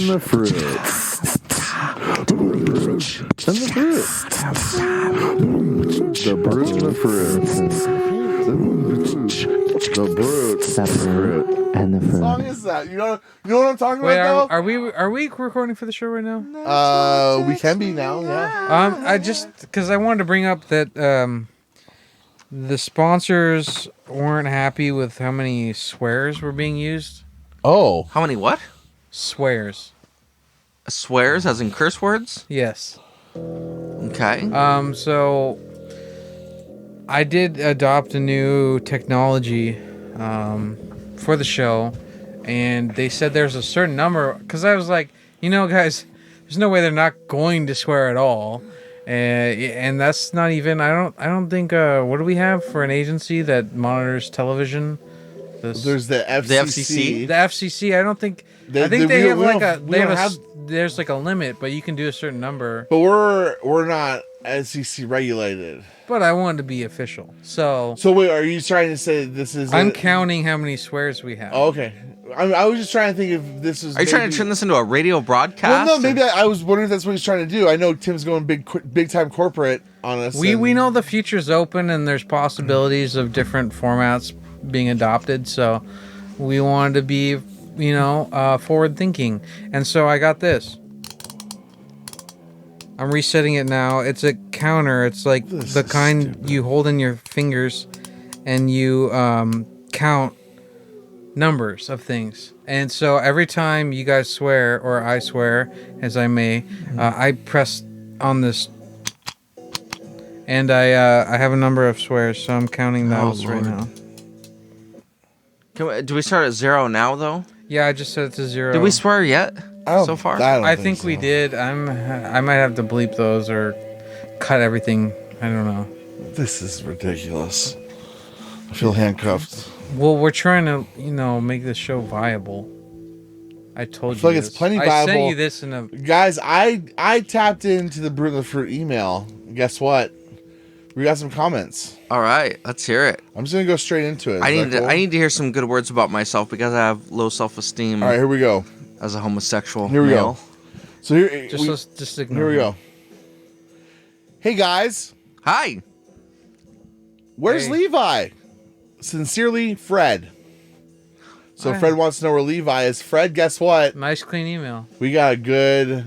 The fruit. And the fruit. The brute and the fruit. The brute. The fruit. And the fruit. What song is that? You know what I'm talking about? Are we recording for the show right now? No, we can be now. Yeah. I just because I wanted to bring up that the sponsors weren't happy with how many swears were being used. Oh, How many what? Swears. Swears as in curse words? Yes. Okay. So I did adopt a new technology for the show, and they said there's a certain number, because I was like, guys, there's no way they're not going to swear at all. And that's not even, I don't think, what do we have for an agency that monitors television? there's the FCC. The FCC, I don't think, there's like a limit, but you can do a certain number. But we're not FCC regulated. But I wanted to be official. So wait, are you trying to say this is... I'm counting how many swears we have. Oh, okay. I was just trying to think if this is... Are you trying to turn this into a radio broadcast? Well, no, maybe I was wondering if that's what he's trying to do. I know Tim's going big time corporate on us. We know the future's open and there's possibilities of different formats being adopted. So we wanted to be, forward thinking. And so I got this. I'm resetting it now. It's a counter. It's like the kind you hold in your fingers and you count numbers of things. And so every time you guys swear, or I swear, as I may, I press on this, and I have a number of swears, so I'm counting those right now. Do we start at 0 now, though? Yeah, I just set it to 0. Did we swear yet so far? I think we did. I might have to bleep those or cut everything. I don't know. This is ridiculous. I feel handcuffed. Well, we're trying to, make this show viable. I told you. I feel like it's plenty viable. I sent you this in a... Guys, I tapped into the Brute and the Fruit email. Guess what? We got some comments. All right, let's hear it. I'm just gonna go straight into it. I need to hear some good words about myself because I have low self-esteem. All right, here we go. As a homosexual Here we male. go. So here, just ignore. Here we go. Hey guys. Hi. Where's Levi? Sincerely, Fred. So Fred wants to know where Levi is. Fred, guess what? Nice clean email. We got a good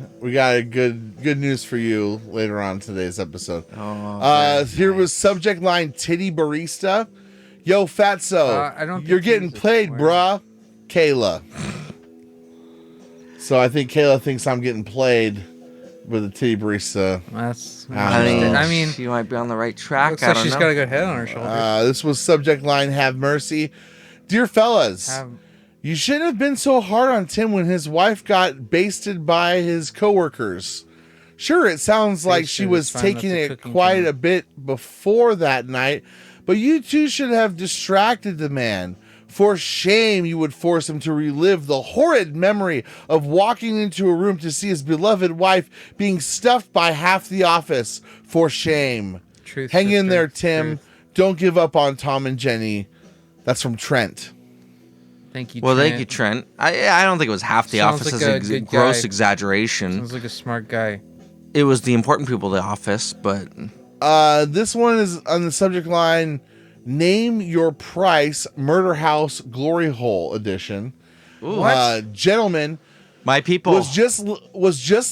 news for you later on in today's episode. Here was subject line titty barista. Yo, Fatso. I don't think you're getting played, bruh. Kayla. So I think Kayla thinks I'm getting played with a titty barista. I mean, she might be on the right track. Looks like she's got a good head on her shoulder. This was subject line have mercy. Dear fellas, you shouldn't have been so hard on Tim when his wife got basted by his coworkers. Sure, it sounds like she was taking it quite a bit before that night, but you two should have distracted the man. For shame, you would force him to relive the horrid memory of walking into a room to see his beloved wife being stuffed by half the office. For shame. Hang in there, Tim. Don't give up on Tom and Jenny. That's from Trent. Thank you, Well, Trent. thank you, Trent. I don't think it was half the office. That's a gross exaggeration. Sounds like a smart guy. It was the important people of the office, but... This one is on the subject line... Name Your Price Murder House Glory Hole Edition. Gentlemen, my people was just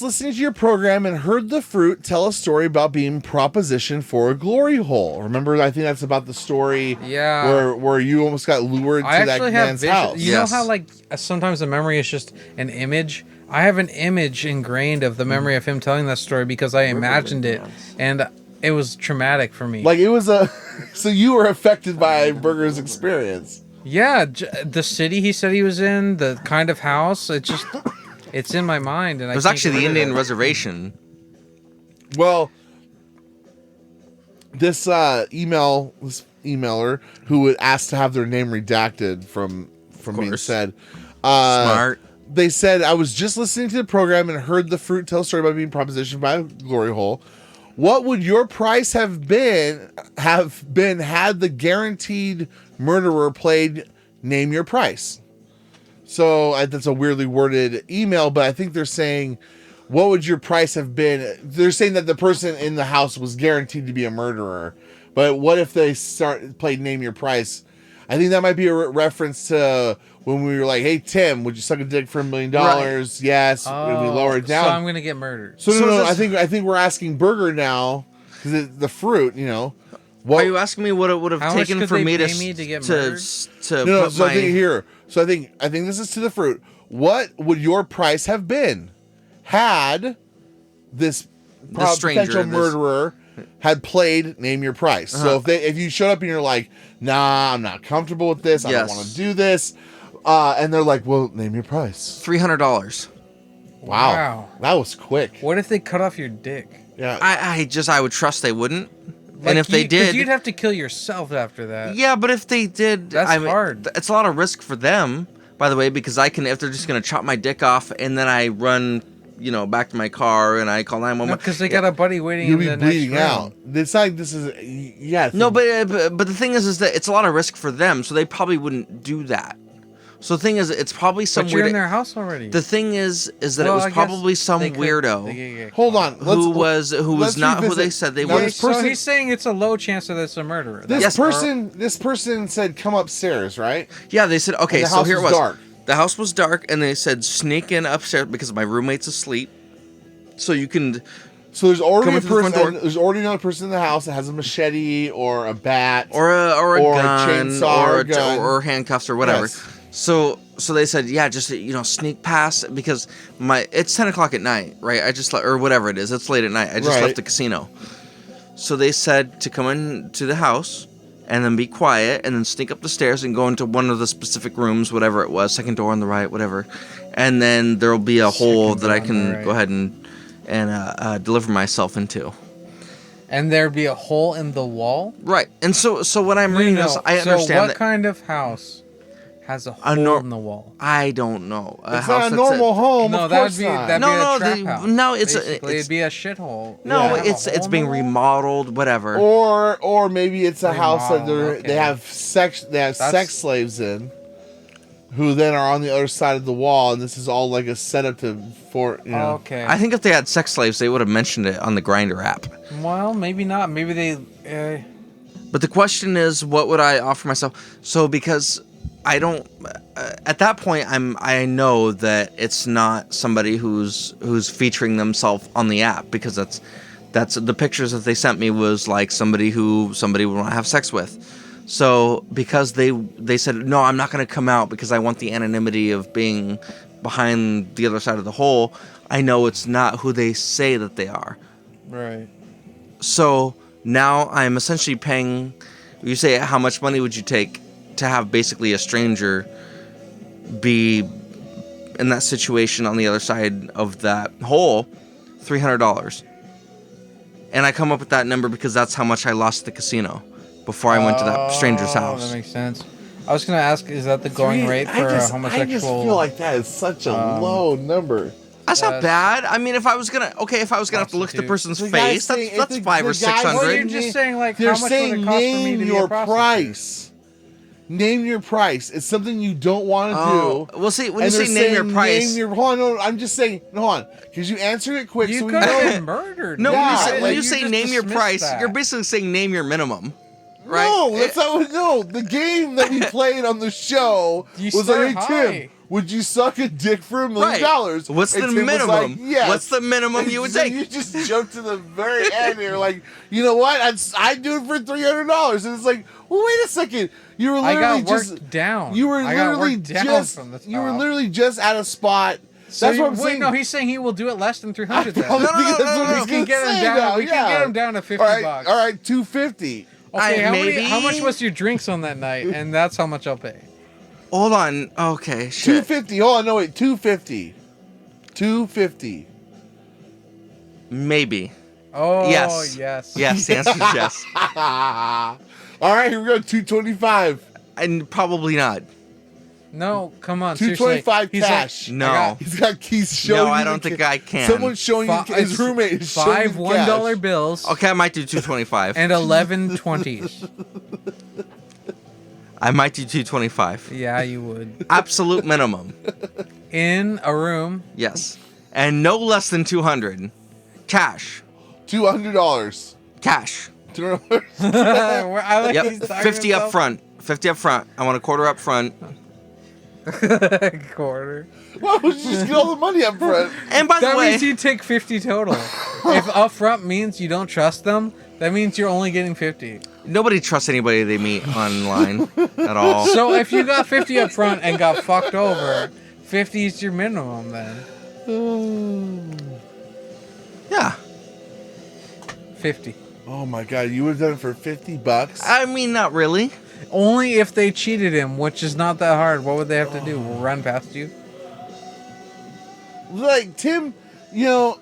listening to your program and heard the fruit tell a story about being propositioned for a glory hole. Remember, I think that's about the story where you almost got lured to that man's house. You know how sometimes the memory is just an image? I have an image ingrained of the memory of him telling that story because I imagined it, and it was traumatic for me. Like it was so you were affected by Burger's experience. Yeah, the city he said he was in, the kind of house, it's in my mind. And it was actually the Indian reservation. Well, this emailer who would ask to have their name redacted from being said, smart. they said, I was just listening to the program and heard the fruit tell a story about being propositioned by a glory hole. What would your price have been had the guaranteed murderer played Name Your Price? So that's a weirdly worded email, but I think they're saying, what would your price have been? They're saying that the person in the house was guaranteed to be a murderer, but what if they played Name Your Price? I think that might be a reference to when we were like, "Hey Tim, would you suck a dick for $1 million?" Right. Yes. And we lower it down. So I'm gonna get murdered. So no. I think we're asking Burger now because the fruit. You know, are you asking me what it would have taken for me to get murdered? No. So I think here. So I think this is to the fruit. What would your price have been had this potential murderer had played Name Your Price? So if you showed up and you're like, nah, I'm not comfortable with this, I don't want to do this, and they're like, well, name your price. $300. Wow, that was quick. What if they cut off your dick? Yeah, I would trust they wouldn't. And if they did, you'd have to kill yourself after that. Yeah, but if they did, that's hard. It's a lot of risk for them, by the way, because if they're just gonna chop my dick off and then I run, back to my car and I call 911. Because they got a buddy waiting in the next room. You'll be bleeding out. It's like this is No, but the thing is that it's a lot of risk for them, so they probably wouldn't do that. So the thing is, it's probably some But you're in their house already. The thing is that it was probably some weirdo. Hold on, who was not who they said they were. So he's saying it's a low chance that it's a murderer. This person said, "Come upstairs," right? Yeah, they said, okay. So here it was. Dark. The house was dark, and they said, sneak in upstairs because my roommate's asleep. So you can. So there's already a person. There's already another person in the house that has a machete or a bat or a gun, a chainsaw or handcuffs or whatever. Yes. So they said, yeah, just sneak past because it's 10 o'clock at night, right? I just or whatever it is. It's late at night. I just left the casino. So they said to come into the house and then be quiet and then sneak up the stairs and go into one of the specific rooms, whatever it was, second door on the right, whatever. And then there'll be a hole that I can go ahead and deliver myself into. And there'd be a hole in the wall? Right. And so when I'm reading this, I understand so what kind of house has a hole in the wall? I don't know. It's not a normal home. No, that'd be a trap house. No, it'd be a shithole. No, it's being remodeled, whatever. Or maybe it's a house that they have sex slaves in, who then are on the other side of the wall, and this is all like a setup for. Okay. I think if they had sex slaves, they would have mentioned it on the Grindr app. Well, maybe not. Maybe they. But the question is, what would I offer myself? So because I don't. At that point, I know that it's not somebody who's featuring themselves on the app, because that's the pictures that they sent me was like somebody would want to have sex with. So because they said, no, I'm not going to come out because I want the anonymity of being behind the other side of the hole, I know it's not who they say that they are. Right. So now I'm essentially paying. You say, how much money would you take to have basically a stranger be in that situation on the other side of that hole? $300. And I come up with that number because that's how much I lost at the casino before I went to that stranger's house. That makes sense. I was going to ask, is that the going rate for a homosexual? I just feel like that is such a low number. That's not bad. I mean, if I was gonna have to look at the person's face, that's $500 or $600. Well, you're just saying like how much would it cost for me to be a price. Name your price. It's something you don't want to do. Well, see, when you say name your price, hold on, I'm just saying. Hold on, because you answered it quick. You so could have been murdered. No, when you say name your price, you're basically saying name your minimum. Right? No, that's not. No, the game that we played on the show was like, hey Tim, would you suck a dick for $1 million? What's the minimum? Like, yes. What's the minimum you would take? You just jumped to the very end and you're like, you know what? I'd do it for $300. And it's like, well, wait a second. You were literally down. You were literally just. You were literally just at a spot. That's what I'm saying. No, he's saying he will do it less than $300. No. We can get him down. We can get him down to $50. All right, $250. Okay, how much was your drinks on that night? And that's how much I'll pay. Hold on. Okay, shit. $250. Hold on, no wait, $250. $250. Maybe. Oh yes. Yes, the answer is yes. All right, here we go. $225. And probably not. No, come on. Seriously. 225 He's like, cash. No. He's got keys showing. No, I you don't the think ca- I can. Someone's showing you his roommate. Is showing you five the $1 cash. bills Okay, I might do 225. and 11 20s. I might do 225. Yeah, you would. Absolute minimum. In a room. Yes. And no less than 200. Cash. $200. Cash. $200. I like Yep. he's talking 50 up himself. front. 50 up front. I want a quarter up front. Quarter. Why would you just get all the money up front? And by the That way, means you take 50 total. If upfront means you don't trust them, that means you're only getting 50. nobody trusts anybody they meet online at all. So if you got 50 up front and got fucked over, 50 is your minimum then. Yeah. 50. Oh my god, you would have done it for $50? I mean, not really. Only if they cheated him, which is not that hard. What would they have to do? Run past you? Like, Tim, you know,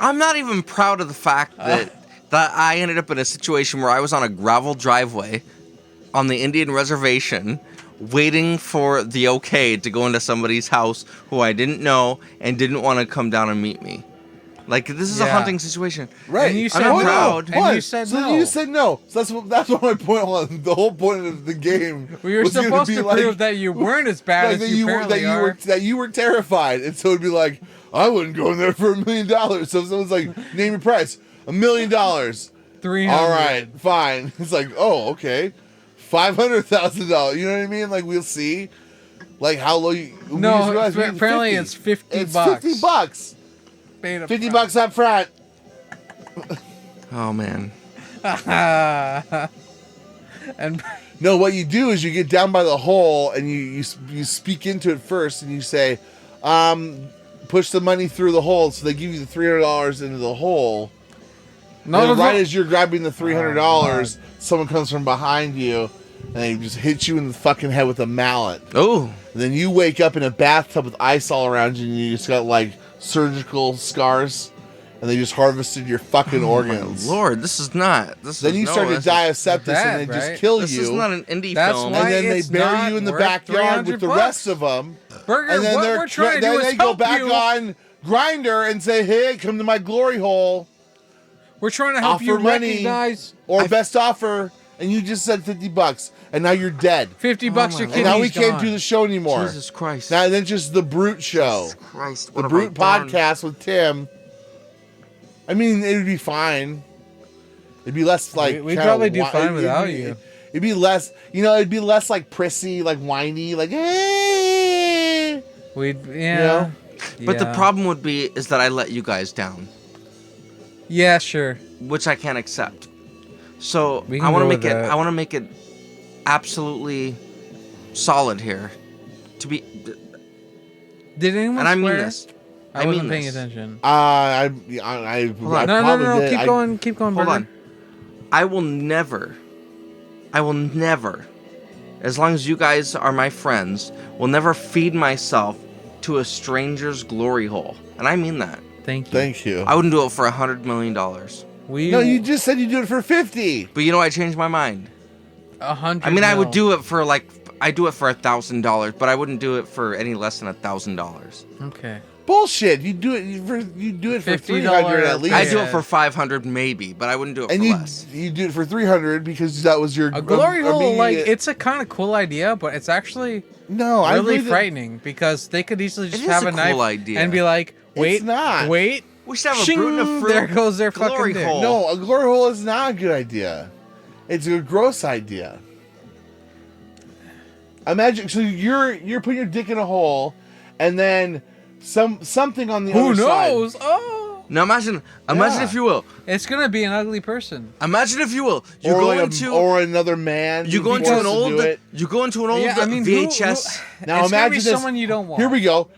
I'm not even proud of the fact that I ended up in a situation where I was on a gravel driveway on the Indian reservation waiting for the okay to go into somebody's house who I didn't know and didn't want to come down and meet me. Like, this is a Yeah. hunting situation. right. And you I'm said not no. proud. And What? you said so no. you said no. So that's what my point was. The whole point of the game. We were was gonna supposed be to like- prove that you weren't as bad like as that you were apparently are. that you were terrified, and so it'd be like, I wouldn't go in there for $1 million. So if someone's like, name your price, $1 million. 300. All right, fine. It's like, oh, okay, $500,000. You know what I mean? Like, we'll see, like how low you. we No, just realized we did apparently 50. it's 50 It's bucks. $50. Beta $50 up front. Oh, man. And No, what you do is you get down by the hole and you speak into it first and you say, push the money through the hole. So they give you the $300 into the hole. no, And right as you're grabbing the $300, God. someone comes from behind you and they just hit you in the fucking head with a mallet. Oh. And then you wake up in a bathtub with ice all around you and you just got like surgical scars and they just harvested your fucking organs. Lord, this is not. Then you start to die of sepsis bad, and they just right? kill This you. is not an indie That's film. why- And then they it's bury not you in the worth backyard with the $300. rest of them. Burger, And then what we're trying to do then is they go help back you. on Grinder and say, "Hey, come to my glory hole We're trying to help offer you money. recognize or best offer." And you just said $50, and now you're dead. $50 your my kidney's And now we can't gone. do the show anymore. Jesus Christ. Now then, just the Brute Show, Jesus Christ. the What have Brute I done? podcast with Tim. I mean, it would be fine. It'd be less like We'd kinda probably do whi- fine it'd- without it'd be- you. It'd be less, it'd be less like prissy, like whiny, like hey. Yeah. But the Yeah. problem would be is that I let you guys down, Yeah, sure. which I can't accept. So We can I want to go make with it. that. I want to make it absolutely solid here. To be, Did anyone and I mean swear? this. I I wasn't mean paying this. attention. I on. No, probably did. keep going, keep going, Hold Burger. on. I will never, as long as you guys are my friends, will never feed myself to a stranger's glory hole. And I mean that. Thank you. Thank you. I wouldn't do it for $100 million. We No, you just said you do it for 50. But you know, I changed my mind. 100. I mean, I would mil. do it for I do it for $1,000, but I wouldn't do it for any less than $1,000. Okay. Bullshit. You do it for $50 $300 at least. I do Yeah. it for $500 maybe, but I wouldn't do it and for you less. you do it for $300 because that was your A glory hole, like immediate- it's a kind of cool idea, but it's actually no, I really really frightening because they could easily just is have a a knife cool idea. and be like, "Wait, not. wait, We should have a shing, Brute and a Fruit there goes their glory fucking dick." hole. No, a glory hole is not a good idea. It's a gross idea. Imagine so you're putting your dick in a hole, and then something on the Who other side. knows? Oh, Now imagine Yeah. if you will. it's gonna be an ugly person. Imagine if you will. You or go like into or another man. you go who's into an forced to do old it. you go into an old Yeah, I mean, VHS. Now it's gonna imagine be this. someone you don't want. Here we go.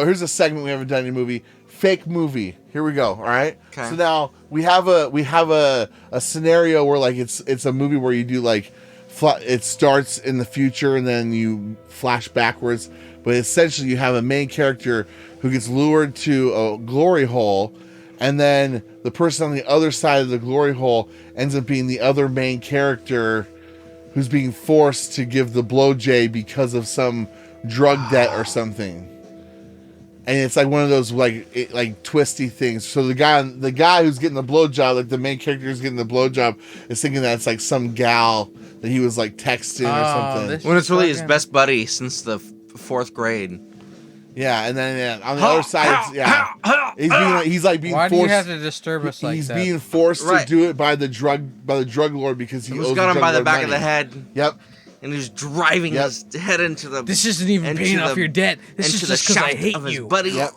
Here's a segment we haven't done in a movie. Fake movie. Here we go. All right. Okay. So now we have a scenario where like it's a movie where you do like it starts in the future and then you flash backwards, but essentially you have a main character who gets lured to a glory hole, and then the person on the other side of the glory hole ends up being the other main character who's being forced to give the blowjay because of some drug debt or something. And it's like one of those like twisty things. So the guy who's getting the blowjob, like the main character who's getting the blowjob, is thinking that it's like some gal that he was like texting or something. When it's really his best buddy since the fourth grade. Yeah, and then on the other side, he's being Why forced. do you have to disturb us like he's that? being forced to do it by the drug lord because he was got him by the back of the head. Yep. And he's driving his head into the. This isn't even paying off your debt. This is just because I hate you. Buddy. Yep.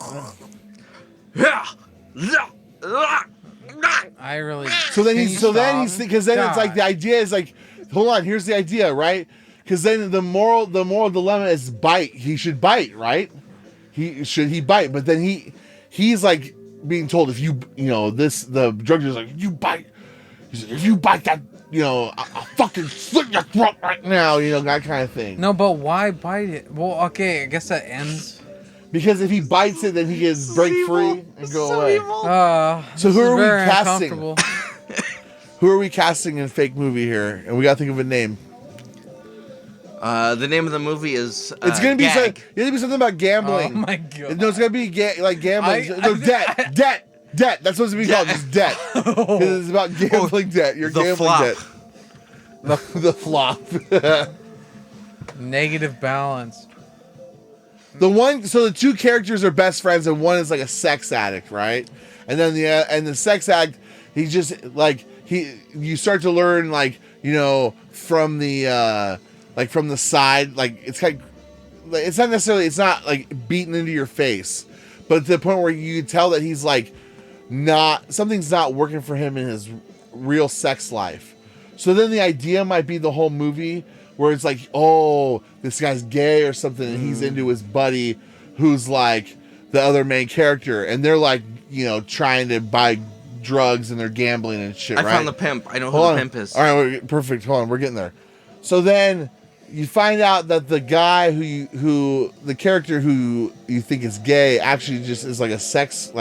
I really. So then it's like the idea is like, hold on, here's the idea, right? Because then the moral dilemma is bite. He should bite, right? He bite, but then he's like being told the drug dealer's like, you bite. He's like, if you bite that, I'll fucking slit your throat right now, that kind of thing. No, but why bite it? Well, okay, I guess that ends. Because if he bites it, then he can break free and go away. So who are we casting? Who are we casting in a fake movie here? And we gotta think of a name. The name of the movie is. It's gonna be something about gambling. Oh my god! No, it's gonna be gambling. Debt. That's what it's gonna be called. Just debt. Because it's about gambling debt. You're gambling flop. debt. The flop. Negative balance. So the two characters are best friends, and one is like a sex addict, right? And then the sex addict, he just like you start to learn from the from the side, it's not like beaten into your face, but to the point where you can tell that he's like something's not working for him in his real sex life. So then the idea might be the whole movie where it's like, oh, this guy's gay or something, and he's into his buddy who's like the other main character, and they're like, trying to buy drugs and they're gambling and shit. I right? found the pimp. I know who the pimp is. All right, perfect. Hold on, we're getting there. So then you find out that the guy the character who you think is gay actually just is like a sex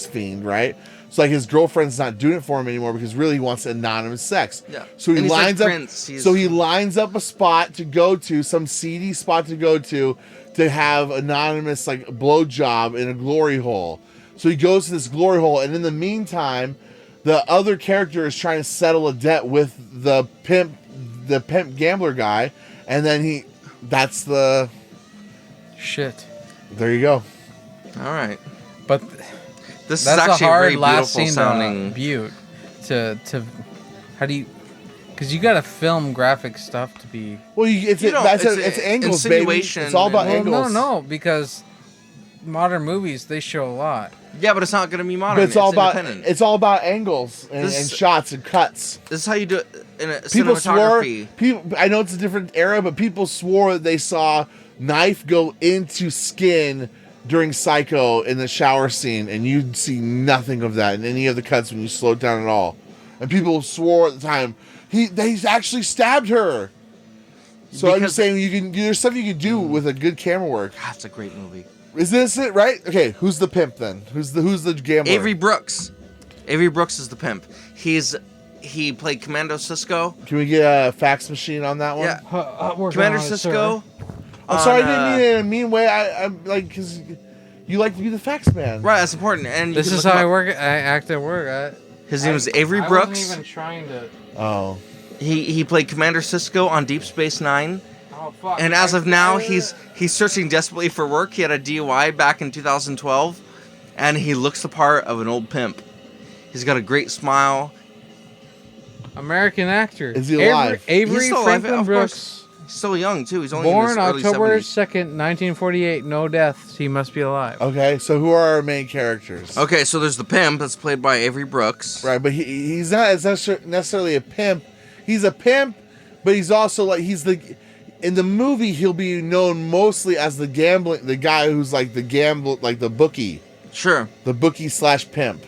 fiend, right? So like his girlfriend's not doing it for him anymore because really he wants anonymous sex. Yeah. So he lines up. Prince. So he lines up a spot to go to, some seedy spot to go to have anonymous blowjob in a glory hole. So he goes to this glory hole, and in the meantime, the other character is trying to settle a debt with the pimp gambler guy, and then that's the shit. There you go. All right, but this that's is actually a hard very last beautiful scene sounding. Butte to how do you? Because you got to film graphic stuff to be. Well, it's angles, baby. It's all about angles. No, because modern movies they show a lot. Yeah, but it's not going to be modern. But it's all about angles and shots and cuts. This is how you do it in a cinematography. I know it's a different era, but people swore that they saw knife go into skin during Psycho in the shower scene, and you'd see nothing of that in any of the cuts when you slowed down at all. And people swore at the time they actually stabbed her. So I'm just saying there's stuff you can do with a good camera work. That's a great movie. Is this it, right? Okay, who's the pimp then? Who's the gambler? Avery Brooks. Avery Brooks is the pimp. He played Commando Cisco. Can we get a fax machine on that one? Yeah. Commander Cisco. I'm sorry, I didn't mean it in a mean way. I'm like, because you like to be the fax man. Right, that's important. And this is how I work. I act at work. His name is Avery Brooks. I wasn't even trying to. Oh. He played Commander Cisco on Deep Space Nine. Oh fuck! And as of now, he's searching desperately for work. He had a DUI back in 2012, and he looks the part of an old pimp. He's got a great smile. American actor. Is he alive? Avery Franklin Brooks. He's still young too. He's only born in his early October 70s. 2nd, 1948. No deaths. He must be alive. Okay, so who are our main characters? Okay, so there's the pimp that's played by Avery Brooks. Right, but he's not necessarily a pimp. He's a pimp, but he's also in the movie he'll be known mostly as the guy who's like the bookie. Sure. The bookie / pimp.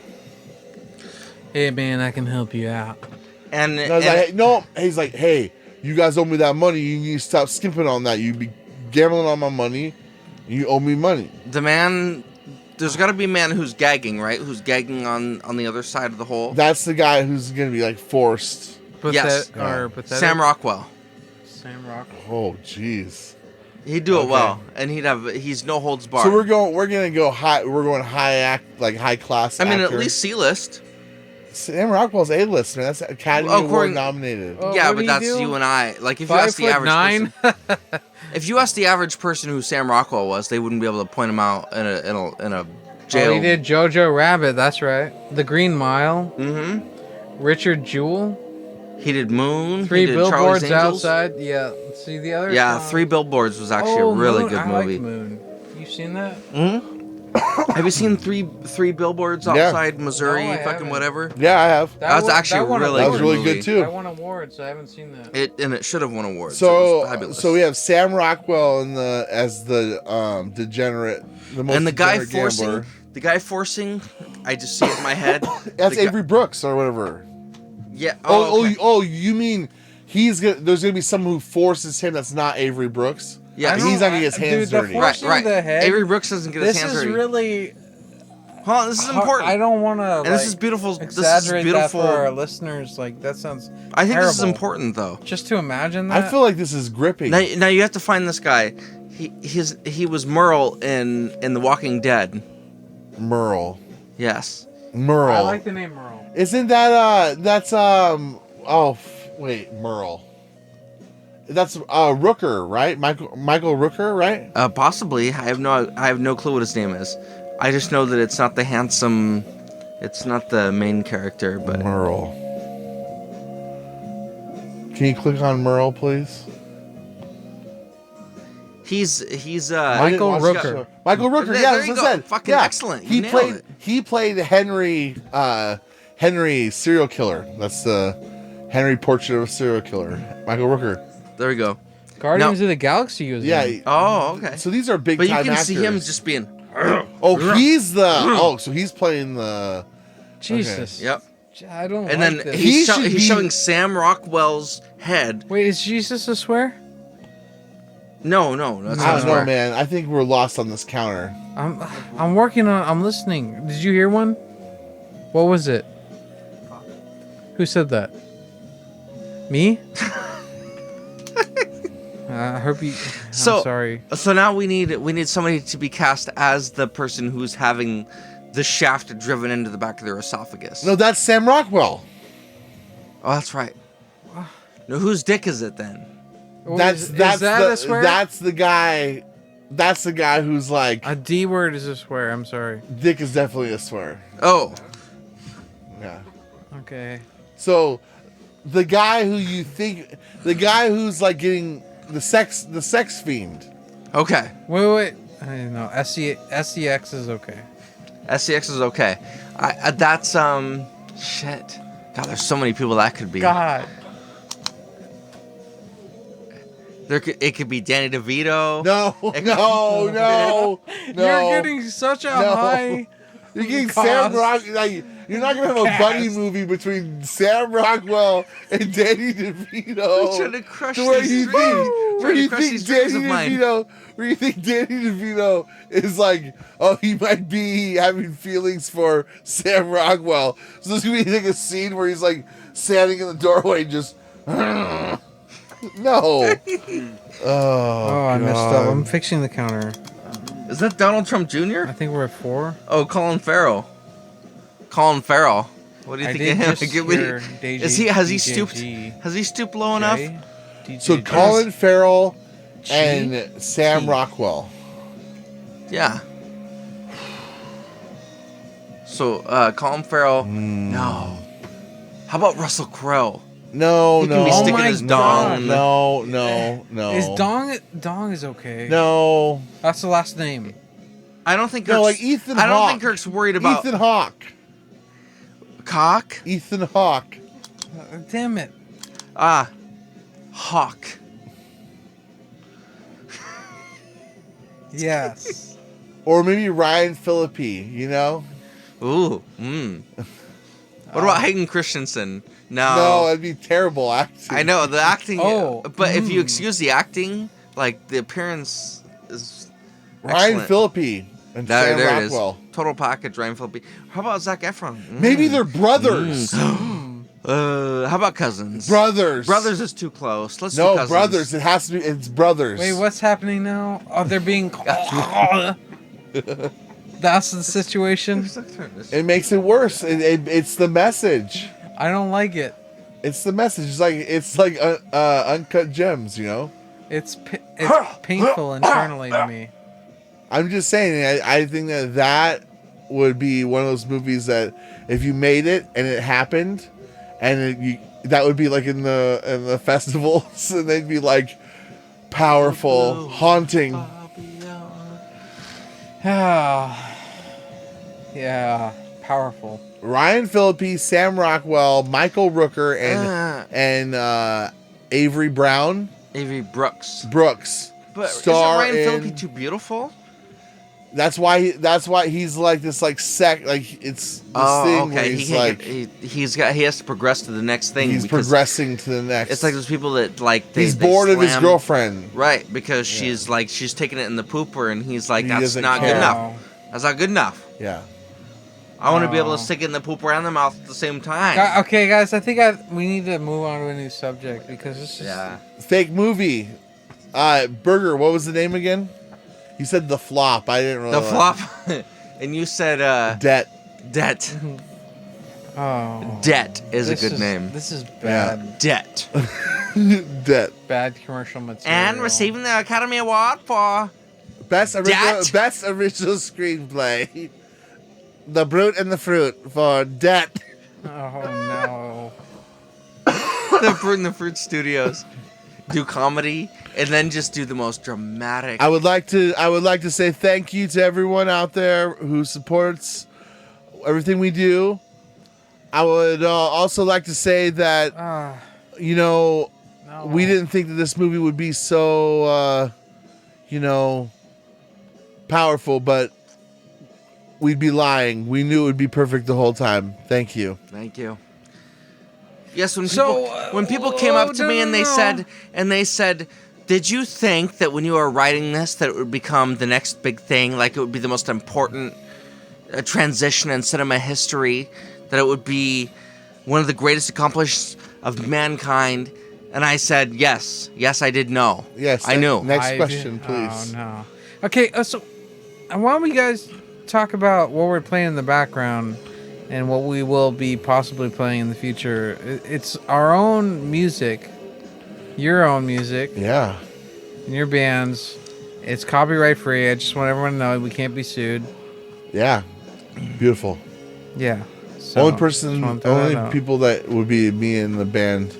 Hey man, I can help you out. He's like, hey, you guys owe me that money. You need to stop skimping on that. You be gambling on my money. You owe me money. The man, there's got to be a man who's gagging, right? Who's gagging on the other side of the hole. That's the guy who's gonna be forced. Yes. Pathetic. Sam Rockwell. Sam Rockwell. Oh, jeez. He'd do it Okay. well, and he's no holds barred. So we're gonna go high. We're going high high class. I mean, actor. at least C-list. Sam Rockwell's A-list, man. That's Academy Award According- nominated. Oh, Yeah, what but did he that's do? you and I. Like, if you ask the average 5'9". person, if you ask the average person who Sam Rockwell was, they wouldn't be able to point him out in a jail. Oh, he did Jojo Rabbit. That's right. The Green Mile. Mm-hmm. Richard Jewell. He did Moon. Three he did Charlie's Billboards Angels. Outside. Yeah. See the other. Yeah, song? Three Billboards was actually a really Moon. good I movie. like Moon. You seen that? Have you seen three Billboards Yeah. outside Missouri? No, I fucking haven't. whatever. Yeah, I have. That was actually won really That good was really movie. good too. That won awards. I haven't seen that. It should have won awards. It was fabulous. So we have Sam Rockwell as the degenerate, the most and the guy degenerate forcing, I just see it in my head. That's The guy- Avery Brooks or whatever. Yeah. Oh, okay. You mean there's gonna be someone who forces him that's not Avery Brooks? Yeah, And he's not gonna get his hands Dude, the dirty. force- right. the head. Avery Brooks doesn't get his This hands is dirty. really. Hold on, this is important. I don't want to. and this is beautiful. This is Exaggerate beautiful. that for our listeners. Like that sounds. I think this is terrible. important though. Just to imagine that. I feel like this is gripping. Now you have to find this guy. He was Merle in The Walking Dead. Merle. Yes. Merle. I like the name Merle. Isn't that wait, Merle. That's Rooker, right? Michael Rooker, right? Possibly. I have no clue what his name is. I just know that it's not the handsome. It's not the main character, but Merle. Can you click on Merle, please? he's I didn't Michael watch that Rooker. show. Michael Rooker, There- yeah, there that's you what I go. said. Fucking Yeah. excellent. You nailed He played Henry serial killer. That's the Henry Portrait of a Serial Killer. Michael Rooker. there we go. Guardians of the Galaxy was Yeah. in. Oh, okay. So these are big But you time can actors. see him just being. Oh, he's the. Oh, so he's playing the. Jesus. Yep. I don't. And like then this. He he's should be- showing Sam Rockwell's head. Wait, is Jesus a swear? No, that's I not don't know, swear. man. I think we're lost on this counter. I'm working on. I'm listening. Did you hear one? What was it? Who said that? Me? I hope you. So- I'm sorry. So now we need somebody to be cast as the person who's having the shaft driven into the back of their esophagus. No, that's Sam Rockwell. Oh, that's right. No, whose dick is it then? That's is that the, a swear? That's the guy. That's the guy who's like. A D word is a swear. I'm sorry. Dick is definitely a swear. Oh, Yeah. Okay. So, the guy who you think, the guy who's like getting the sex fiend. okay. Wait. I don't know. SEX is okay. SCX is okay. That's shit. God, there's so many people that could be. God. It could be Danny DeVito. No, no. You're getting such a No. high. You're getting cost. Sam Rock. Like, you're not gonna have a buddy movie between Sam Rockwell and Danny DeVito. I'm trying to crush To where these you dreams. think, where Trying to you crush think these dreams Danny of mine. DeVito, where you think Danny DeVito is like, oh, he might be having feelings for Sam Rockwell. So there's gonna be like a scene where he's like standing in the doorway, and just no. Oh, I messed up. I'm fixing the counter. Is that Donald Trump Jr.? I think we're at 4. Oh, Colin Farrell. Colin Farrell. What do you I think did of him? just Give me- hear Is he? Has he DJG. stooped? Has he stooped low enough? So Colin Farrell G? and Sam T. Rockwell. Yeah. So Colin Farrell. No. How about Russell Crowe? No, He no. can be sticking my his God. dong. No. Is Dong is okay? No. That's the last name. I don't think. No, Kirk's, like Ethan I don't Hawke. think Kirk's worried about Ethan Hawke. cock. Ethan Hawke. Damn it. Hawk. Yes. Or maybe Ryan Phillippe, you know? Ooh. What about Hayden Christensen? No, that'd be terrible acting. I know the acting. Oh, but if you excuse the acting, like the appearance is Ryan excellent. Phillippe and Sam There it is. Rockwell. Total package. Ryan Phillippe. How about Zac Efron? Maybe they're brothers. How about cousins? Brothers. Brothers is too close. Let's do No, cousins. brothers. It has to be. It's brothers. Wait, what's happening now? Oh, they're being. That's the situation. It makes it worse. It's the message. I don't like it. It's the message. It's like uncut gems. You know. It's painful internally to me. I'm just saying. I think that would be one of those movies that if you made it and it happened, and that would be like in the festivals, and they'd be like powerful, haunting. Yeah, powerful. Ryan Phillippe, Sam Rockwell, Michael Rooker, and Avery Brown. Avery Brooks. But isn't Ryan Phillippe too beautiful? That's why he's like this it's this thing where he has to progress to the next thing. He's progressing to the next. It's like those people that he's bored of his girlfriend, right? Because she's taking it in the pooper, and he's like, that's not good enough. That's not good enough. Yeah. I want to be able to stick it in the pooper and the mouth at the same time. Okay, guys, I think we need to move on to a new subject because this is fake movie. Burger. What was the name again? You said The Flop. I didn't really. The Flop, and you said Debt. Debt. Oh. Debt is a good name. This is bad. Debt. Debt. Bad commercial material. And receiving the Academy Award for Best original screenplay. The Brute and the Fruit for Debt. Oh no. The Brute and the Fruit Studios do comedy and then just do the most dramatic. I would like to say thank you to everyone out there who supports everything we do. I would also like to say that we didn't think that this movie would be so powerful, but we'd be lying. We knew it would be perfect the whole time. Thank you. Thank you. Yes, when people came up to me and they said, did you think that when you were writing this that it would become the next big thing, like it would be the most important transition in cinema history, that it would be one of the greatest accomplishments of mankind? And I said, yes, I did know. Yes, I knew. Next question, please. Oh no. Okay, so why don't we guys talk about what we're playing in the background and what we will be possibly playing in the future. It's our own music, your own music. Yeah. And your bands. It's copyright free. I just want everyone to know we can't be sued. Yeah. Beautiful. Yeah. So, only people that would be me and the band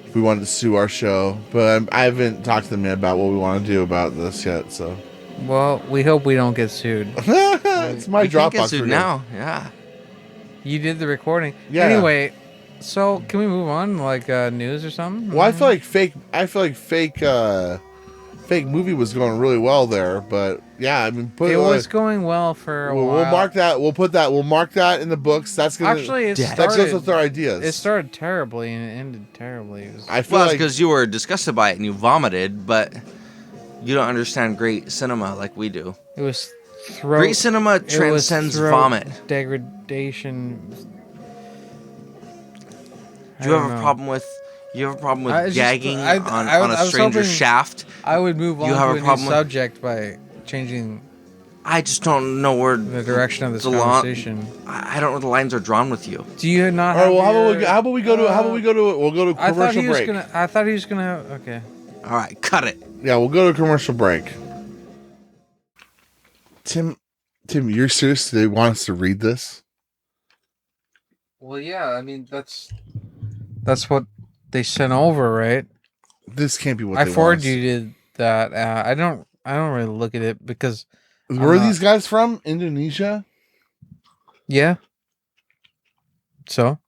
if we wanted to sue our show. But I haven't talked to them yet about what we want to do about this yet, so. Well, we hope we don't get sued. It's my Dropbox. Get sued now, yeah. You did the recording. Yeah. Anyway, so can we move on, like news or something? Well, I feel like fake movie was going really well there, but yeah, I mean, it was going well for a while. We'll mark that. We'll mark that in the books. That's gonna actually that goes with our ideas. It started terribly and it ended terribly. I feel like because you were disgusted by it and you vomited, but you don't understand great cinema like we do. It was great cinema transcends vomit. Degradation. Do you have a problem with gagging on a stranger's shaft? I would move on to a new subject by changing. I just don't know where the direction of this conversation. I don't know where the lines are drawn with you. Do you not? All right. Well, how about we go to? We'll go to commercial break. I thought he was gonna have. Okay. All right, cut it. Yeah, we'll go to commercial break. Tim, you're serious? They want us to read this? Well, yeah. I mean, that's what they sent over, right? This can't be what I forwarded you that. I don't really look at it because. Where are these guys from? Indonesia? Yeah. So?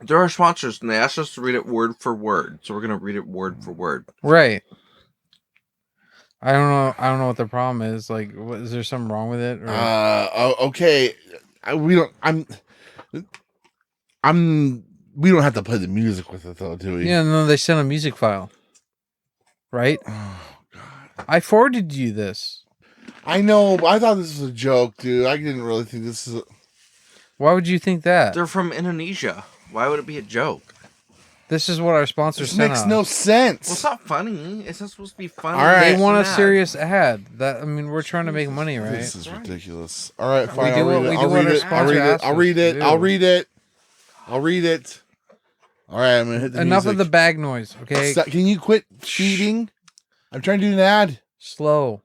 They're our sponsors, and they asked us to read it word for word, so we're gonna read it word for word. Right. I don't know what the problem is. Like, is there something wrong with it? Or? Okay. We don't have to play the music with it though, do we? Yeah, no, they sent a music file. Right? Oh God. I forwarded you this. I know, but I thought this was a joke, dude. I didn't really think this is Why would you think that? They're from Indonesia. Why would it be a joke? This is what our sponsor This sent makes us. no sense. Well, it's not funny. It's not supposed to be funny. All right. They want a It's an ad. serious ad. That we're trying to make money, right? This is ridiculous. All right, fine. do I'll what- read we it. do I'll what read our it. I'll sponsor read it. asks I'll us read to it. do. I'll read it. I'll read it. All right, I'm gonna hit the Enough music. of the bag noise, okay? Can you quit cheating? I'm trying to do an ad. Slow.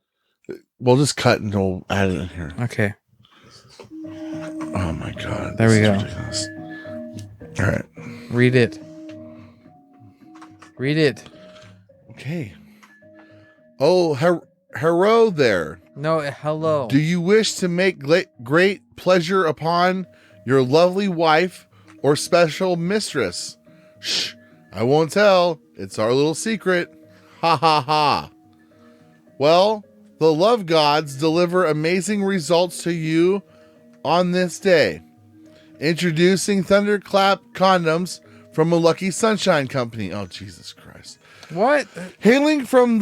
We'll just cut and we'll add it in here. Okay. Oh my god. There this we is go. ridiculous. All right. Read it. Read it. Okay. Oh, hello there. No, hello. Do you wish to make great pleasure upon your lovely wife or special mistress? Shh, I won't tell. It's our little secret. Ha ha ha. Well, the love gods deliver amazing results to you on this day. Introducing Thunderclap condoms from a Lucky Sunshine Company. Oh, Jesus Christ. What? Hailing from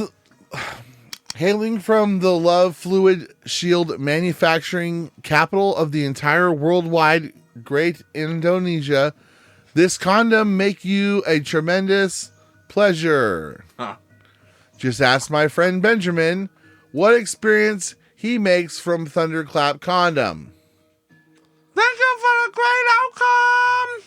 the Love Fluid Shield manufacturing capital of the entire worldwide great Indonesia, this condom make you a tremendous pleasure. Huh. Just ask my friend Benjamin what experience he makes from Thunderclap condom. Thank you for the great outcome.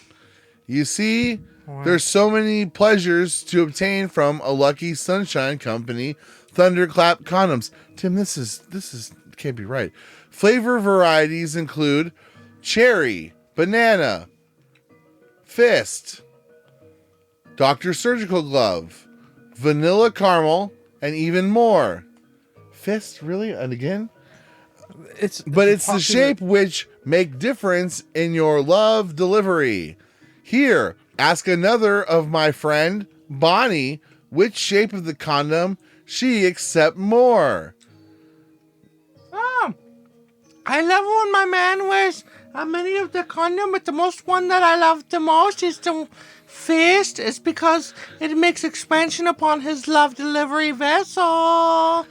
You see, there's so many pleasures to obtain from a Lucky Sunshine Company Thunderclap condoms. Tim, this can't be right. Flavor varieties include cherry, banana, fist, Dr. Surgical Glove, vanilla caramel, and even more. Fist, really? And again? It's the shape which make difference in your love delivery. Here, ask another of my friend, Bonnie, which shape of the condom she accept more. Oh, I love when my man wears many of the condom, but the most one that I love the most is the fist. It's because it makes expansion upon his love delivery vessel.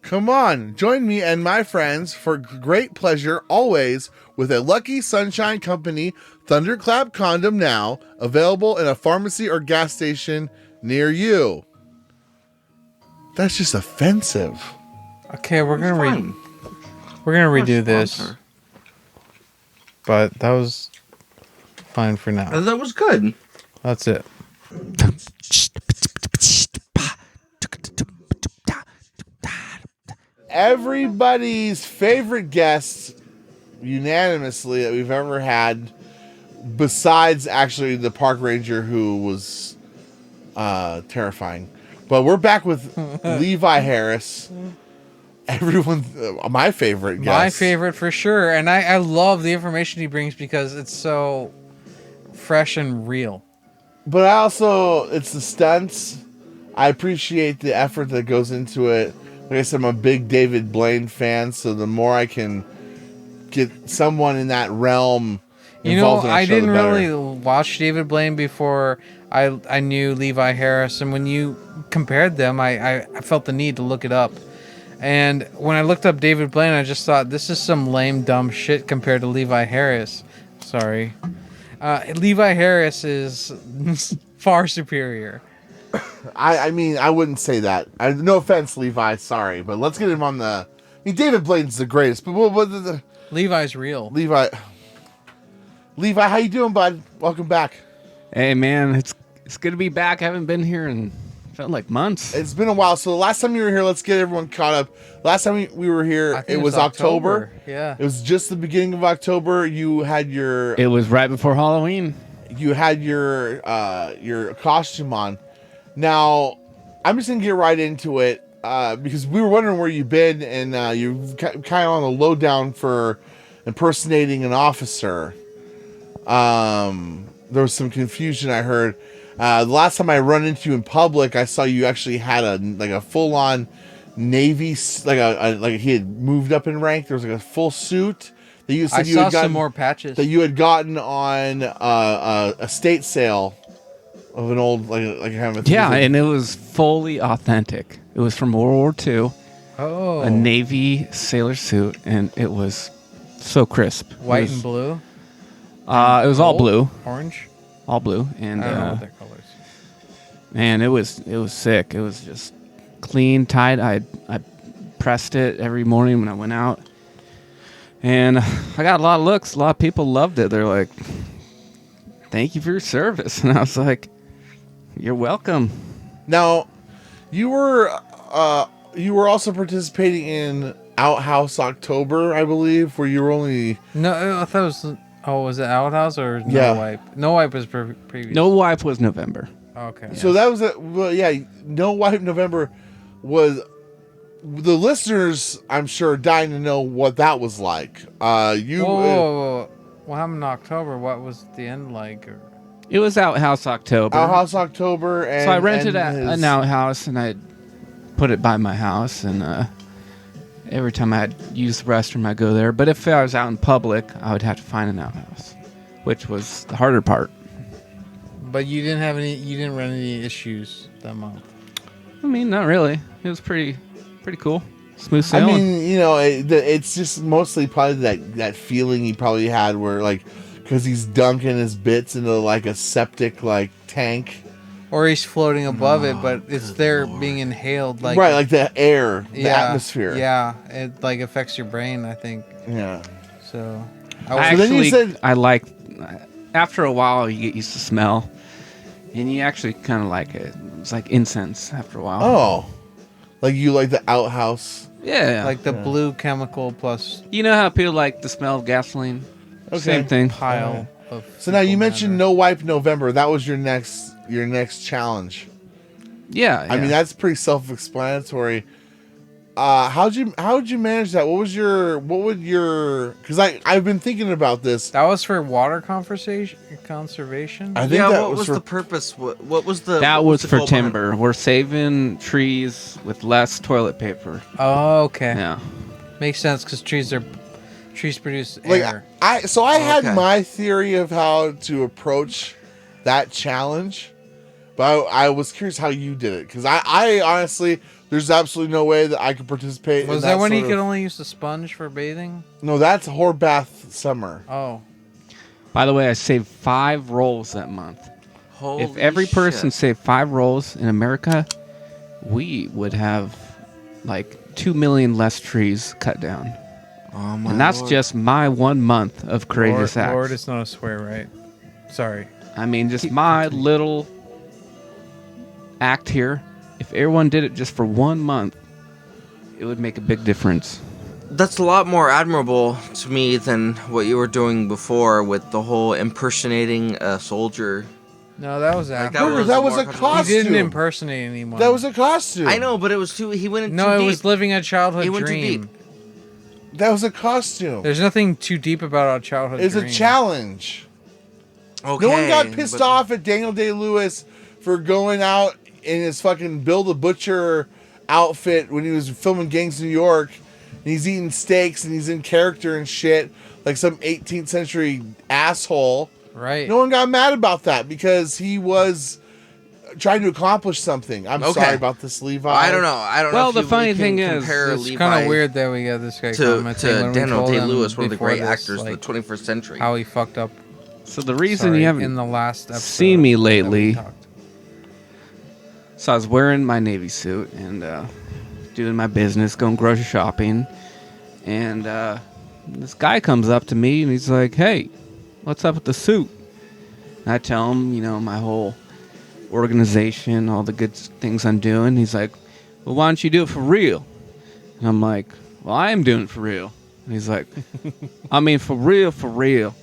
Come on, join me and my friends for great pleasure always with a Lucky Sunshine Company Thunderclap condom now, available in a pharmacy or gas station near you. That's just offensive. Okay, we're gonna redo this, but that was fine for now. That was good. That's it. Everybody's favorite guest unanimously that we've ever had, besides actually the park ranger who was terrifying. But we're back with Levi Harris. Everyone, my favorite guest. My favorite for sure. And I love the information he brings because it's so fresh and real. But I also, it's the stunts. I appreciate the effort that goes into it. Like I said, I'm a big David Blaine fan, so the more I can get someone in that realm involved in a I show, didn't the better. really watch David Blaine before I knew Levi Harris, and when you compared them, I felt the need to look it up. And when I looked up David Blaine, I just thought, this is some lame, dumb shit compared to Levi Harris. Sorry. Levi Harris is far superior. I mean, I wouldn't say that. No offense, Levi. Sorry, but let's get him on the. I mean, David Blaine's the greatest, but Levi's real. Levi, how you doing, bud? Welcome back. Hey, man, it's good to be back. I haven't been here in felt like months. It's been a while. So the last time you were here, let's get everyone caught up. Last time we were here, it was October. Yeah, it was just the beginning of October. You had your. It was right before Halloween. You had your costume on. Now, I'm just gonna get right into it because we were wondering where you've been, and you're kind of on the lowdown for impersonating an officer. There was some confusion I heard. The last time I run into you in public, I saw you actually had a full on Navy, like he had moved up in rank. There was like a full suit that you said I you saw had gotten, some more patches that you had gotten on a estate sale of an old like kind of a yeah, and it was fully authentic. It was from World War II. Oh, A Navy sailor suit, and it was so crisp. White it was, and blue. It was all Gold? blue. Orange. all blue, and I don't know what their colors. man, it was sick. It was just clean, tight. I pressed it every morning when I went out, and I got a lot of looks. A lot of people loved it. They're like, "Thank you for your service," and I was like, "You're welcome." Now, you were also participating in Outhouse October, I believe, where you were only... No, I thought it was... Oh, was it Outhouse or No Yeah. Wipe? No Wipe was previous. No Wipe was November. Okay. So that was No Wipe November was... The listeners, I'm sure, are dying to know what that was like. Whoa. What happened in October? What was the end like? Or... It was Outhouse October. Outhouse October, and So I rented and an outhouse, and I put it by my house, and every time I had used the restroom, I'd go there. But if I was out in public, I would have to find an outhouse, which was the harder part. But you didn't have any. You didn't run any issues that month. I mean, not really. It was pretty cool. Smooth I sailing. mean, it's just mostly probably that feeling he probably had where, like, because he's dunking his bits into, like, a septic, like, tank. Or he's floating above it, but it's there being inhaled, like Right, like the air, the atmosphere. Yeah, it like affects your brain, I think. Yeah. So, I then you actually, said- I like. After a while, you get used to smell, and you actually kind of like it. It's like incense after a while. Oh. Like you like the outhouse. Yeah. like the blue chemical plus you know how people like the smell of gasoline? Okay. Same thing. pile of. So now you fecal mentioned matter. No Wipe November. That was your next challenge. Yeah. I mean, that's pretty self-explanatory. How'd you manage that? What would your? Because I've been thinking about this. That was for water conservation. I think Yeah, that what was for, the purpose? What was the... that what was the for goal behind it? timber. We're saving trees with less toilet paper. Oh, okay. Yeah. Makes sense because trees produce like air. I had Okay. my theory of how to approach that challenge, but I was curious how you did it because I honestly there's absolutely no way that I could participate. Was in that when sort you of- could only use the sponge for bathing? No, that's Horbath Summer. Oh, By the way, I saved 5 rolls that month. Holy If every person shit. saved 5 rolls in America, we would have like 2 million less trees cut down. Oh my And that's Lord. just my 1 month of courageous acts. Lord, it's not a swear, right? Sorry. I mean, just my little act here. If everyone did it just for 1 month, it would make a big difference. That's a lot more admirable to me than what you were doing before with the whole impersonating a soldier. No, that was Like, after. that Remember, that was more a controversial. He didn't costume. impersonate anyone. That was a costume. I know, but it was too... He went in No, too it deep. was living a childhood He went too dream. deep. That was a costume. There's nothing too deep about a childhood It's dream. a challenge. Okay, No one got pissed but- off at Daniel Day-Lewis for going out in his fucking Bill the Butcher outfit when he was filming Gangs of New York. And he's eating steaks and he's in character and shit like some 18th century asshole. Right. No one got mad about that because he was trying to accomplish something. I'm Okay. sorry about this, Levi. I don't know. I don't know. Well, if the you funny can thing is, compare It's Levi kind of weird that we got this guy to commenting when we Daniel told him Day-Lewis, one of the before great this, actors of like, the 21st century. how he fucked up. So the reason Sorry, you haven't in the last episode seen me that we lately, talked. so I was wearing my Navy suit and doing my business, going grocery shopping, and this guy comes up to me and he's like, "Hey, what's up with the suit?" And I tell him, my whole organization, all the good things I'm doing. He's like, "Well, why don't you do it for real?" And I'm like, "Well, I am doing it for real." And he's like, "I mean, for real, for real."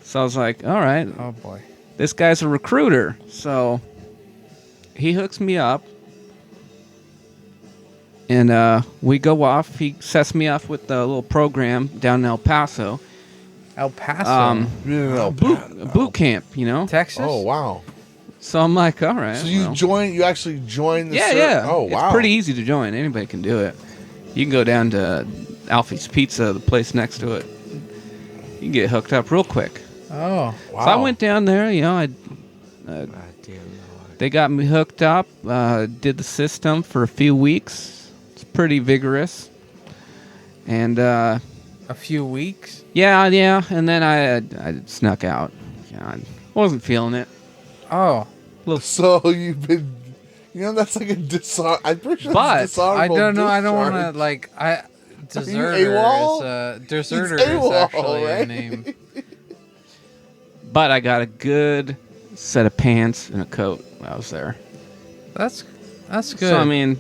So I was like, "All right, Oh boy. this guy's a recruiter." So he hooks me up. And we go off. He sets me up with a little program down in El Paso. El Paso, No. Boot camp, Texas. Oh, wow. So I'm like, all right. So you actually joined the Yeah. Oh, wow. It's pretty easy to join. Anybody can do it. You can go down to Alfie's Pizza, the place next to it. You can get hooked up real quick. Oh, Wow. So I went down there, God dear Lord. they got me hooked up, did the system for a few weeks. It's pretty vigorous. And a few weeks. yeah, and then I snuck out. Yeah, I wasn't feeling it. Oh, So you've been, that's like a dishonor. I'm pretty sure But that's dishonorable. I don't know. I don't want discharge. to like. Deserter AWOL? is deserter It's is AWOL, actually a right? name. But I got a good set of pants and a coat when I was there. That's good. So I mean,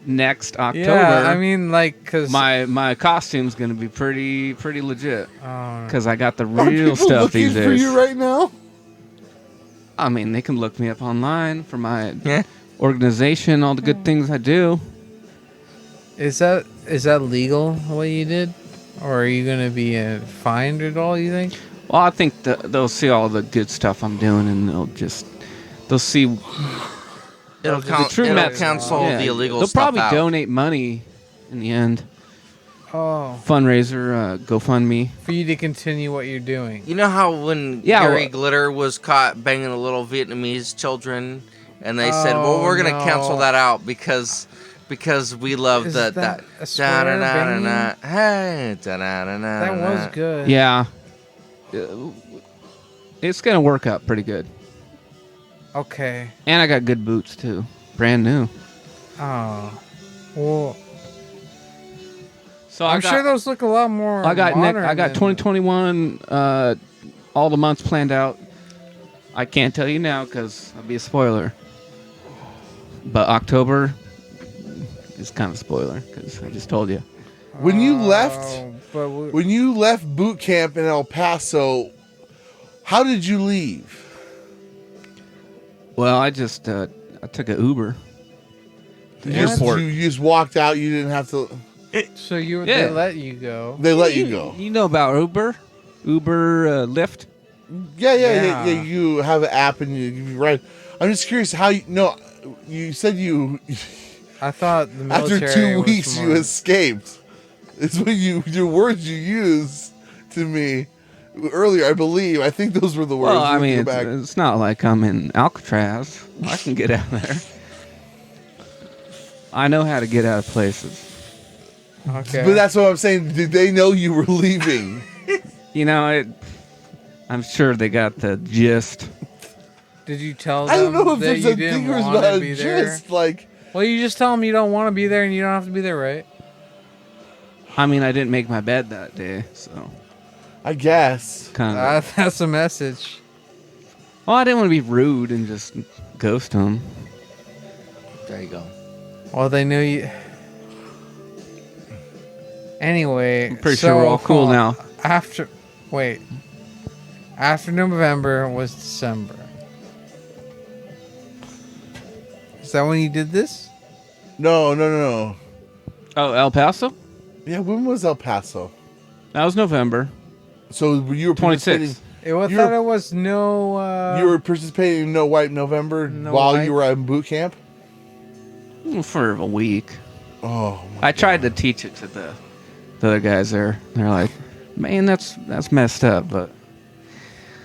next October, yeah. I mean, like, cause my costume's gonna be pretty legit oh, because I got the Are real people stuff looking these for days. you right now? I mean, they can look me up online for my Yeah. organization, all the good things I do. is that legal what you did, or are you gonna be fined at all? You think? Well, I think they'll see all the good stuff I'm doing, and they'll see. It'll, true it'll method. cancel Yeah, the illegal they'll stuff probably out. donate money in the end. Oh, Fundraiser, GoFundMe. for you to continue what you're doing. You know how when Yeah, Gary well- Glitter was caught banging the little Vietnamese children, and they said, "Well, Oh, we're gonna no. cancel that out because we love Is that that a swear da-na-na-na-na, hey da-na-na-na-na." That was good. Yeah, it's gonna work out pretty good. Okay. And I got good boots too, brand new. Oh. Well, So I'm sure those look a lot more. I got modern I got than- 2021. All the months planned out. I can't tell you now because I'll be a spoiler. But October is kind of a spoiler because I just told you. When you left, Oh, but when you left boot camp in El Paso, how did you leave? Well, I just I took an Uber. You just walked out. You didn't have to. so you Yeah. they let you go. They let you go. You know about Uber, Lyft. Yeah. You have an app and you ride. I'm just curious how you. No, you said you I thought the military after 2 was weeks you more- escaped. It's what your words you used to me earlier. I believe. I think those were the words. Well, I You mean, go back. it's not like I'm in Alcatraz. I can get out there. I know how to get out of places. Okay. But that's what I'm saying. Did they know you were leaving? You know, I'm sure they got the gist. Did you tell them I don't know if that there's you a didn't thing or want about to be there? just like. Well, you just tell them you don't want to be there and you don't have to be there, right? I mean, I didn't make my bed that day, so I guess. kind of. That's a message. Well, I didn't want to be rude and just ghost them. There you go. Well, they knew you. Anyway, I'm pretty sure we're all cool now. After November was December. Is that when you did this? No. Oh, El Paso? Yeah, when was El Paso? That was November So you were participating. 26th. It was, You're- thought it was no. You were participating in No Wipe November No while Wipe. you were in boot camp. For a week. Oh, my I tried to teach it to the other guys there. They're like, man, that's messed up, but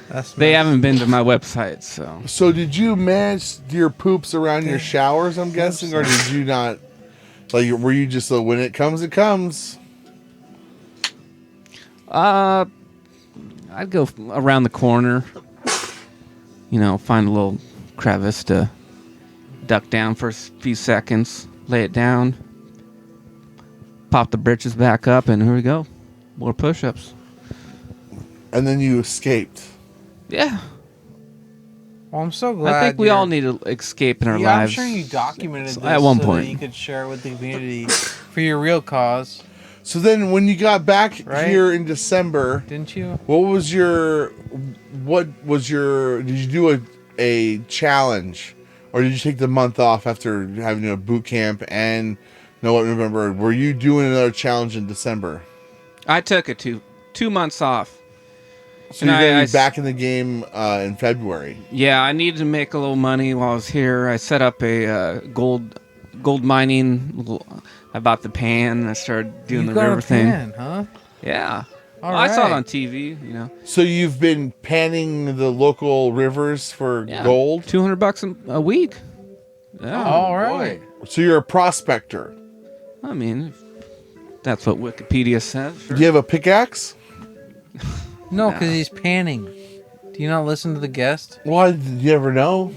That's they nice. haven't been to my website, so. So did you manage your poops around your showers? I'm guessing, or did you not? Like, were you just when it comes, it comes? I'd go around the corner, find a little crevice to duck down for a few seconds, lay it down, pop the britches back up, and here we go. More push-ups. And then you escaped. Yeah. Well, I'm so glad. I think we all need to escape in our Yeah, I'm lives. sure you documented this At one so point. that you could share it with the community for your real cause, So then, when you got back Right. here in December, didn't you? Did you do a challenge, or did you take the month off after having a boot camp and No Wipe November? Were you doing another challenge in December? I took it 2 months off. So you're going to be back in the game in February. Yeah, I needed to make a little money while I was here. I set up a gold mining. I bought the pan. I started doing You the got river a thing. pan, huh? Yeah. All Well, I saw it right. on TV. So you've been panning the local rivers for Yeah. gold? $200 a week. Yeah. All right. So you're a prospector. I mean, if that's what Wikipedia says. Sure. Do you have a pickaxe? No, because he's panning. Do Do you not listen to the guest? Well, you never know.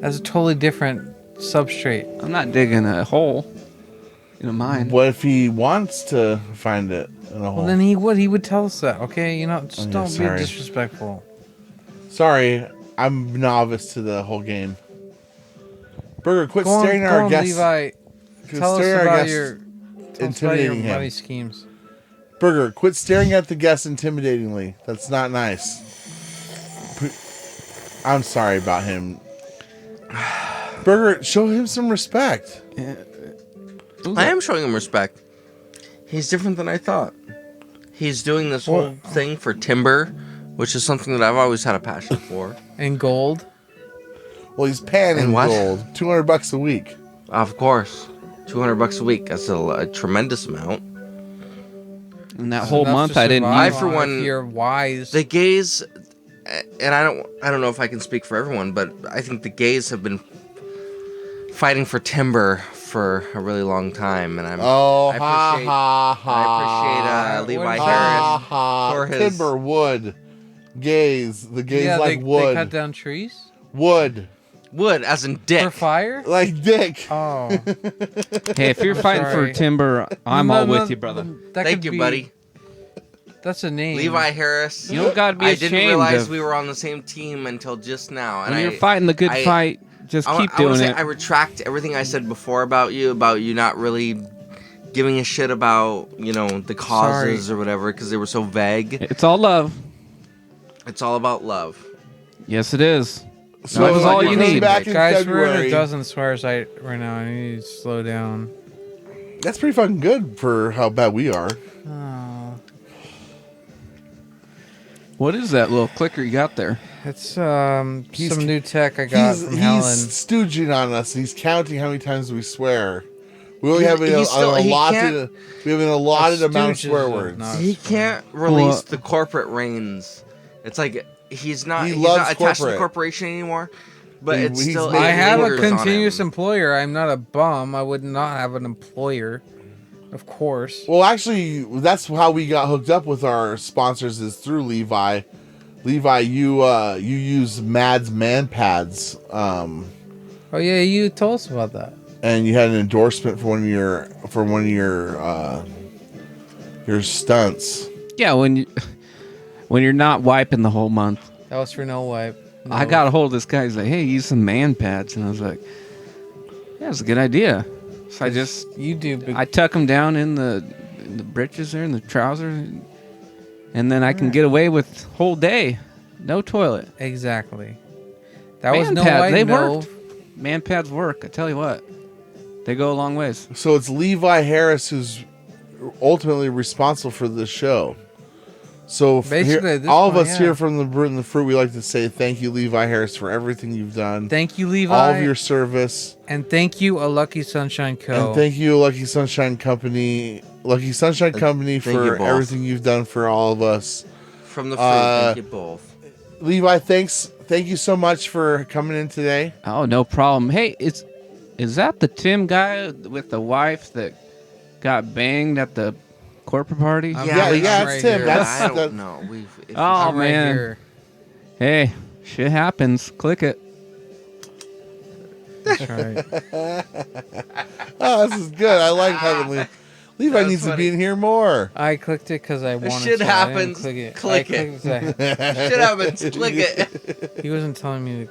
That's a totally different substrate. I'm not digging a hole in a mine. What if he wants to find it in a hole? Well, then he would tell us that, okay? You know, just yeah, don't be sorry. disrespectful. Sorry, I'm novice to the whole game. Burger, quit Go staring at on, our guests. Levi. Quit Tell us staring at our about guests, your intimidating him. money schemes. Burger, quit staring at the guests intimidatingly. That's not nice. I'm sorry about him. Burger, show him some respect. I am showing him respect. He's different than I thought. He's doing this whole thing for timber, which is something that I've always had a passion for. And gold. Well, he's panning And what? gold. $200 a week. Of course. $200 a week. That's a tremendous amount. And that It's whole enough month to I didn't survive I, for on one- if you're wise. The gays, and I don't know if I can speak for everyone, but I think the gays have been fighting for timber for a really long time, and Oh, I ha, appreciate, ha, ha. I appreciate What Levi is Ha, Harris ha. for his Timber, wood. Gays. The gays yeah, like they wood. cut down trees Wood. wood, as in dick. for fire. Like dick. Oh, Hey, if you're fighting sorry. for timber, I'm No, all no, with you, brother. that Thank could you, be- buddy. That's a name. Levi Harris. You don't gotta be I ashamed didn't realize of- we were on the same team until just now. And When you're fighting the good I- fight, just keep I wanna doing say it. I retract everything I said before about you not really giving a shit about, the causes or whatever, because they were so vague. It's all love. It's all about love. Yes, it is. So That was all you coming need. back in Guys, we're in February. a dozen swears right now. I need to slow down. That's pretty fucking good for how bad we are. Oh, What is that little clicker you got there? it's He's- some new tech I got from He's Helen. stooging on us. He's counting how many times we swear. We only He- have he's still- an he allotted. We have an allotted amount of Stooges swear of words. not- He can't release Well- the corporate reins. It's like he's not He loves attached to the corporate. corporation anymore. But He- it's he's still. made- I it have a lingers on continuous him. employer. I'm not a bum. I would not have an employer, of course. Well, actually, that's how we got hooked up with our sponsors is through Levi. Levi, you use Mad's Man Pads, Oh yeah, you told us about that. and you had an endorsement for one of your stunts. Yeah, when you're not wiping the whole month. That was for no wipe. No. I got a hold of this guy. He's like, "Hey, use some man pads," and I was like, "Yeah, it's a good idea." So You do. Big, I tuck them down in the britches there, in the trousers, and then I can get away with whole day, no toilet. exactly. That was Man no pads, wipe. they no. worked. Man pads work. I tell you what, they go a long ways. So it's Levi Harris who's ultimately responsible for this show. So Basically, at this all of point, us yeah. here from the Brute and the Fruit, we like to say thank you, Levi Harris, for everything you've done. Thank you, Levi. all of your service. And thank you, A Lucky Sunshine Co. And thank you, Lucky Sunshine Company, Thank you for both. everything you've done for all of us. From the fruit, thank you both. Levi, thank you so much for coming in today. Oh, no problem. Hey, is that the Tim guy with the wife that got banged at the corporate party? I'm Yeah, right- yeah, I'm it's right Tim. here. That's- I don't know. Oh, I'm right man. here. Hey, shit happens. Click it. That's right. Oh, this is good. I like having Levi That's needs to funny. be in here more. I clicked it because I wanted shit to. I didn't happens. Click it. Click I it. clicked it. Shit happens. Click it. He wasn't telling me.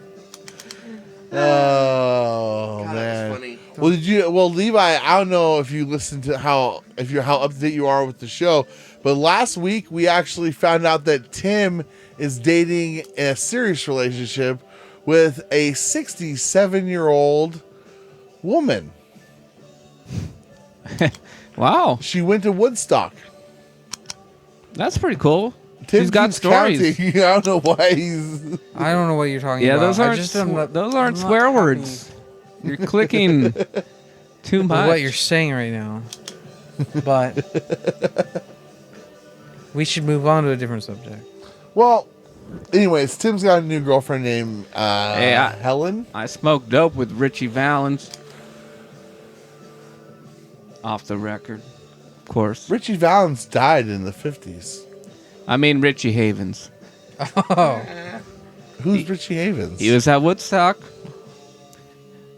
Oh God, man. that's funny. Well, Levi, I don't know if you listened to how up to date you are with the show, but last week we actually found out that Tim is dating in a serious relationship with a 67-year-old woman. Wow, She went to Woodstock. that's pretty cool. Tim She's got keeps stories. counting. I don't know why he's. I don't know what you're talking Yeah, about. those I aren't just am not- those I'm aren't not swear happy words. You're clicking too with much. what you're saying right now. But we should move on to a different subject. Well, anyways, Tim's got a new girlfriend named I- Helen. I smoked dope with Richie Valens. Off the record, of course. Richie Valens died in the 50s. I mean Richie Havens. Oh, Who's Richie Havens? He was at Woodstock.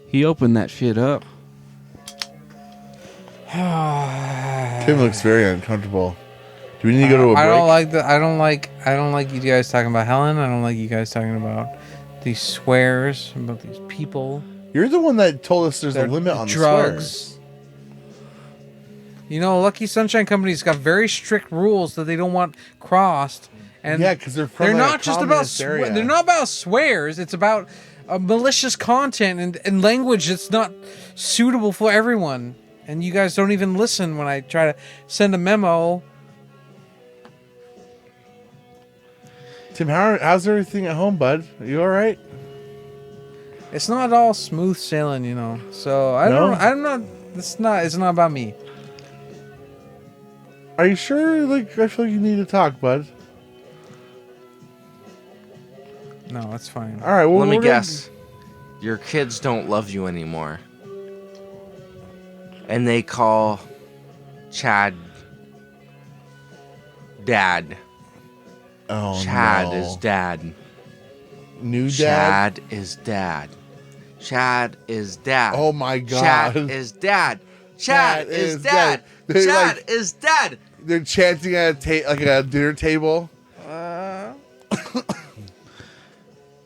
He opened that shit up. Tim looks very uncomfortable. Do we need to go to a break? I don't like the. I don't like you guys talking about Helen. I don't like you guys talking about these swears about these people. You're the one that told us there's a Their limit on drugs. swears. You know, Lucky Sunshine Company's got very strict rules that they don't want crossed. And Yeah, because they're from not just about they're not about swears. It's about malicious content and language that's not suitable for everyone. And you guys don't even listen when I try to send a memo. Tim, how's everything at home, bud? Are you all right? It's not all smooth sailing, you know. So No? I'm not. It's not about me. Are you sure? Like, I feel like you need to talk, bud. No, that's fine. All right. Well, Let me we're gonna- guess. Your kids don't love you anymore. And they call Chad Dad. Oh, Chad no. is Dad. New dad. Chad is Dad. Chad is Dad. Oh my God. Chad is Dad. Chad is Dad. They're Chad like- is Dad. They're chanting at like a dinner table.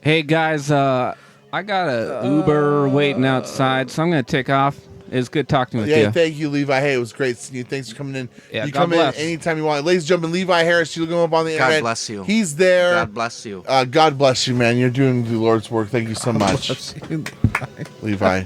Hey guys, I got a Uber waiting outside, so I'm gonna take off. It's good talking with Yeah, you. thank you, Levi. Hey, it was great seeing you. Thanks for coming in. Yeah, you God come bless. in anytime you want. Ladies and gentlemen, Levi Harris, you look him up on the God internet. bless you. He's there. God bless you. God bless you, man. You're doing the Lord's work. Thank you so much, Levi.